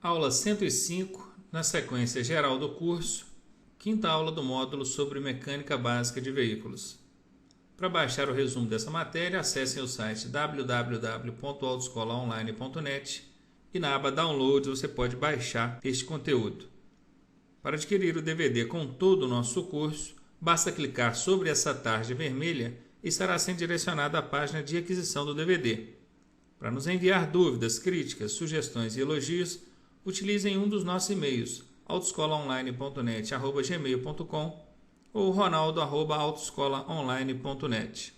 Aula 105, na sequência geral do curso, quinta aula do módulo sobre mecânica básica de veículos. Para baixar o resumo dessa matéria, acessem o site www.autoescolaonline.net e na aba Downloads você pode baixar este conteúdo. Para adquirir o DVD com todo o nosso curso, basta clicar sobre essa tarja vermelha e estará sendo direcionado à página de aquisição do DVD. Para nos enviar dúvidas, críticas, sugestões e elogios, utilizem um dos nossos e-mails, autoescolaonline.net@gmail.com ou ronaldo@autoescolaonline.net.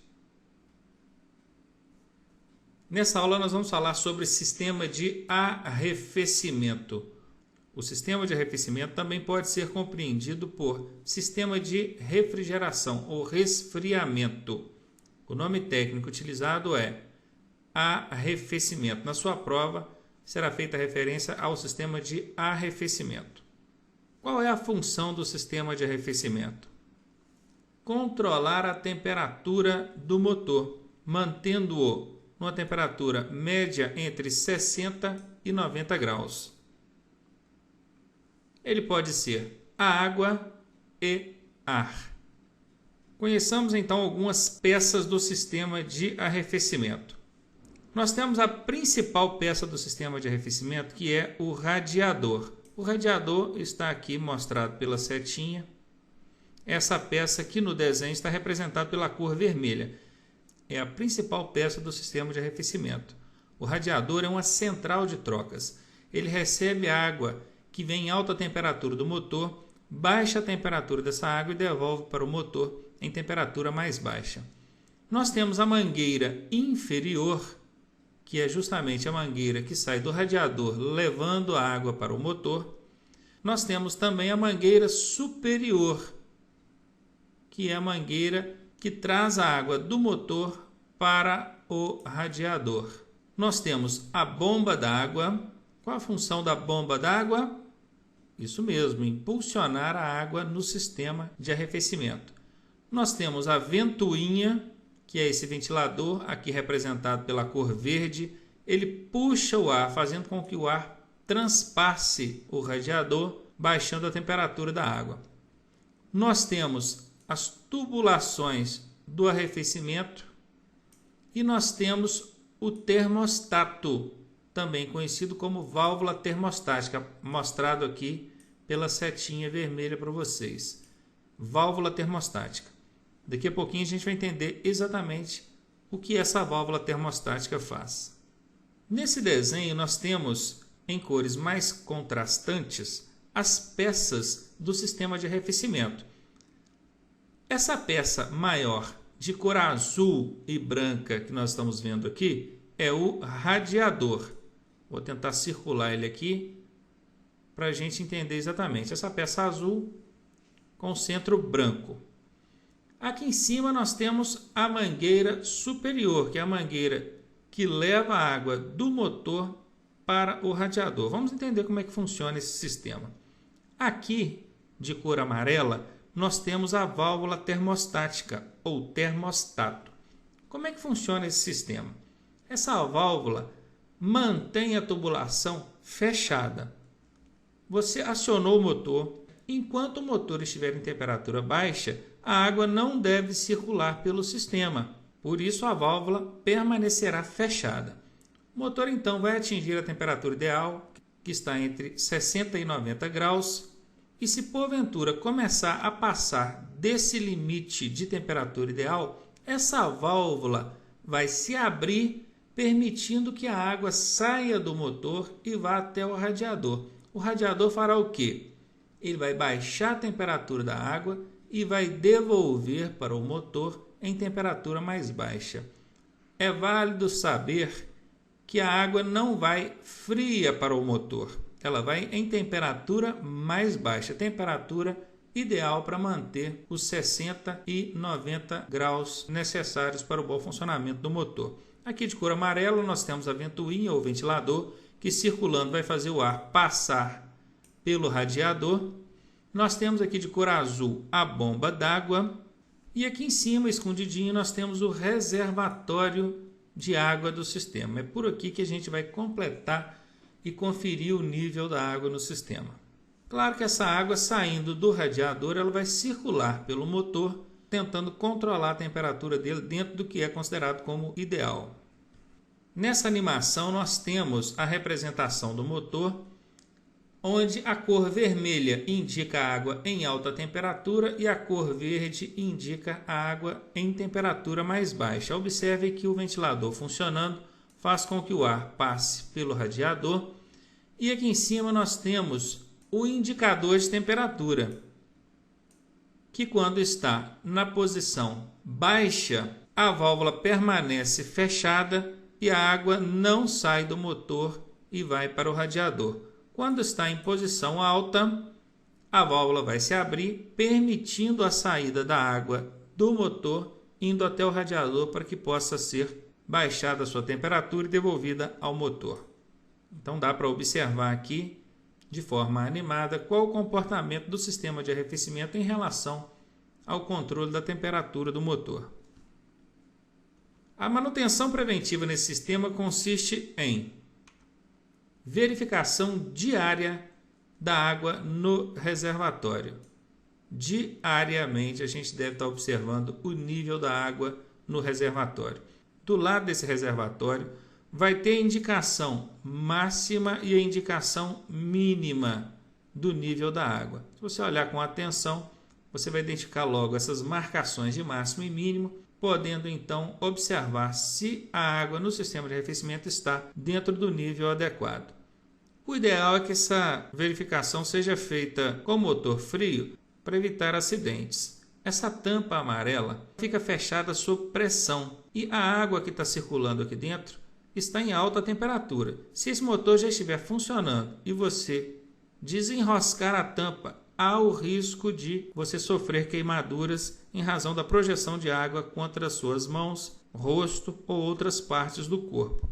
Nessa aula nós vamos falar sobre sistema de arrefecimento. O sistema de arrefecimento também pode ser compreendido por sistema de refrigeração ou resfriamento. O nome técnico utilizado é arrefecimento. Na sua prova será feita referência ao sistema de arrefecimento. Qual é a função do sistema de arrefecimento? Controlar a temperatura do motor, mantendo-o numa temperatura média entre 60 e 90 graus. Ele pode ser água e ar. Conheçamos então algumas peças do sistema de arrefecimento. Nós temos a principal peça do sistema de arrefecimento, que é o radiador. O radiador está aqui mostrado pela setinha. Essa peça aqui no desenho está representada pela cor vermelha. É a principal peça do sistema de arrefecimento. O radiador é uma central de trocas. Ele recebe água que vem em alta temperatura do motor, baixa a temperatura dessa água e devolve para o motor em temperatura mais baixa. Nós temos a mangueira inferior, que é justamente a mangueira que sai do radiador levando a água para o motor. Nós temos também a mangueira superior, que é a mangueira que traz a água do motor para o radiador. Nós temos a bomba d'água. Qual a função da bomba d'água? Isso mesmo, impulsionar a água no sistema de arrefecimento. Nós temos a ventoinha, que é esse ventilador, aqui representado pela cor verde. Ele puxa o ar, fazendo com que o ar transpasse o radiador, baixando a temperatura da água. Nós temos as tubulações do arrefecimento e nós temos o termostato, também conhecido como válvula termostática, mostrado aqui pela setinha vermelha para vocês. Válvula termostática. Daqui a pouquinho a gente vai entender exatamente o que essa válvula termostática faz. Nesse desenho nós temos, em cores mais contrastantes, as peças do sistema de arrefecimento. Essa peça maior, de cor azul e branca, que nós estamos vendo aqui, é o radiador. Vou tentar circular ele aqui para a gente entender exatamente. Essa peça azul com centro branco. Aqui em cima nós temos a mangueira superior, que é a mangueira que leva a água do motor para o radiador. Vamos entender como é que funciona esse sistema. Aqui, de cor amarela, nós temos a válvula termostática ou termostato. Como é que funciona esse sistema? Essa válvula mantém a tubulação fechada. Você acionou o motor. Enquanto o motor estiver em temperatura baixa, a água não deve circular pelo sistema. Por isso, a válvula permanecerá fechada. O motor, então, vai atingir a temperatura ideal, que está entre 60 e 90 graus. E se, porventura, começar a passar desse limite de temperatura ideal, essa válvula vai se abrir, permitindo que a água saia do motor e vá até o radiador. O radiador fará o quê? Ele vai baixar a temperatura da água e vai devolver para o motor em temperatura mais baixa. É válido saber que a água não vai fria para o motor. Ela vai em temperatura mais baixa, temperatura ideal para manter os 60 e 90 graus necessários para o bom funcionamento do motor. Aqui de cor amarela nós temos a ventoinha ou ventilador, que circulando vai fazer o ar passar pelo radiador. Nós temos aqui de cor azul a bomba d'água e aqui em cima, escondidinho, nós temos o reservatório de água do sistema. É por aqui que a gente vai completar e conferir o nível da água no sistema. Claro que essa água saindo do radiador, ela vai circular pelo motor, tentando controlar a temperatura dele dentro do que é considerado como ideal. Nessa animação nós temos a representação do motor, onde a cor vermelha indica a água em alta temperatura e a cor verde indica a água em temperatura mais baixa. Observe que o ventilador funcionando faz com que o ar passe pelo radiador. E aqui em cima nós temos o indicador de temperatura, que quando está na posição baixa, a válvula permanece fechada e a água não sai do motor e vai para o radiador. Quando está em posição alta, a válvula vai se abrir, permitindo a saída da água do motor, indo até o radiador para que possa ser baixada a sua temperatura e devolvida ao motor. Então dá para observar aqui, de forma animada, qual o comportamento do sistema de arrefecimento em relação ao controle da temperatura do motor. A manutenção preventiva nesse sistema consiste em verificação diária da água no reservatório. Diariamente a gente deve estar observando o nível da água no reservatório. Do lado desse reservatório vai ter a indicação máxima e a indicação mínima do nível da água. Se você olhar com atenção, você vai identificar logo essas marcações de máximo e mínimo, podendo então observar se a água no sistema de arrefecimento está dentro do nível adequado. O ideal é que essa verificação seja feita com motor frio para evitar acidentes. Essa tampa amarela fica fechada sob pressão e a água que está circulando aqui dentro está em alta temperatura. Se esse motor já estiver funcionando e você desenroscar a tampa, há o risco de você sofrer queimaduras em razão da projeção de água contra as suas mãos, rosto ou outras partes do corpo.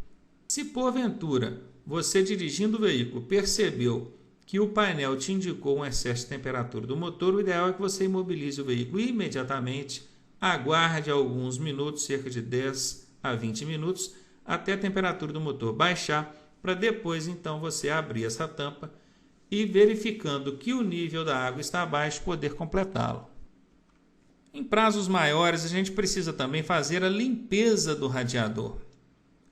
Se porventura você, dirigindo o veículo, percebeu que o painel te indicou um excesso de temperatura do motor, o ideal é que você imobilize o veículo imediatamente, aguarde alguns minutos, cerca de 10 a 20 minutos, até a temperatura do motor baixar, para depois então você abrir essa tampa e, verificando que o nível da água está baixo, poder completá-lo. Em prazos maiores, a gente precisa também fazer a limpeza do radiador.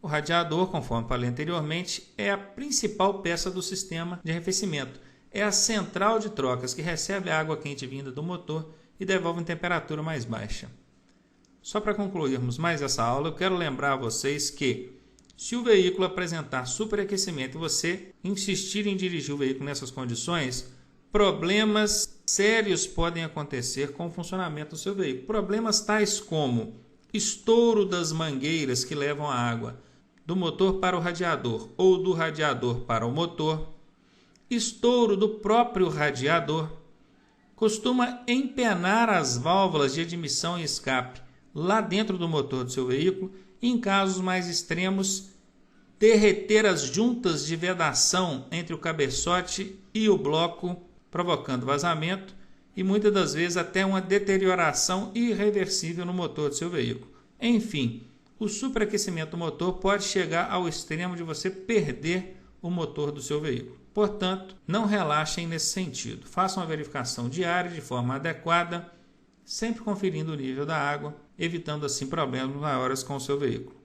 O radiador, conforme falei anteriormente, é a principal peça do sistema de arrefecimento. É a central de trocas que recebe a água quente vinda do motor e devolve em temperatura mais baixa. Só para concluirmos mais essa aula, eu quero lembrar a vocês que, se o veículo apresentar superaquecimento e você insistir em dirigir o veículo nessas condições, problemas sérios podem acontecer com o funcionamento do seu veículo. Problemas tais como estouro das mangueiras que levam a água do motor para o radiador ou do radiador para o motor, estouro do próprio radiador, costuma empenar as válvulas de admissão e escape lá dentro do motor do seu veículo e, em casos mais extremos, derreter as juntas de vedação entre o cabeçote e o bloco, provocando vazamento e muitas das vezes até uma deterioração irreversível no motor do seu veículo. Enfim, o superaquecimento do motor pode chegar ao extremo de você perder o motor do seu veículo. Portanto, não relaxem nesse sentido. Façam uma verificação diária de forma adequada, sempre conferindo o nível da água, evitando assim problemas maiores com o seu veículo.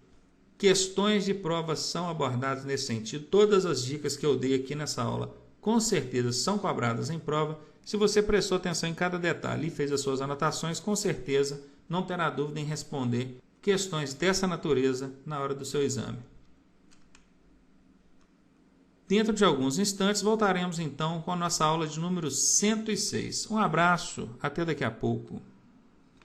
Questões de prova são abordadas nesse sentido. Todas as dicas que eu dei aqui nessa aula com certeza são cobradas em prova. Se você prestou atenção em cada detalhe e fez as suas anotações, com certeza não terá dúvida em responder questões dessa natureza na hora do seu exame. Dentro de alguns instantes voltaremos então com a nossa aula de número 106. Um abraço, até daqui a pouco.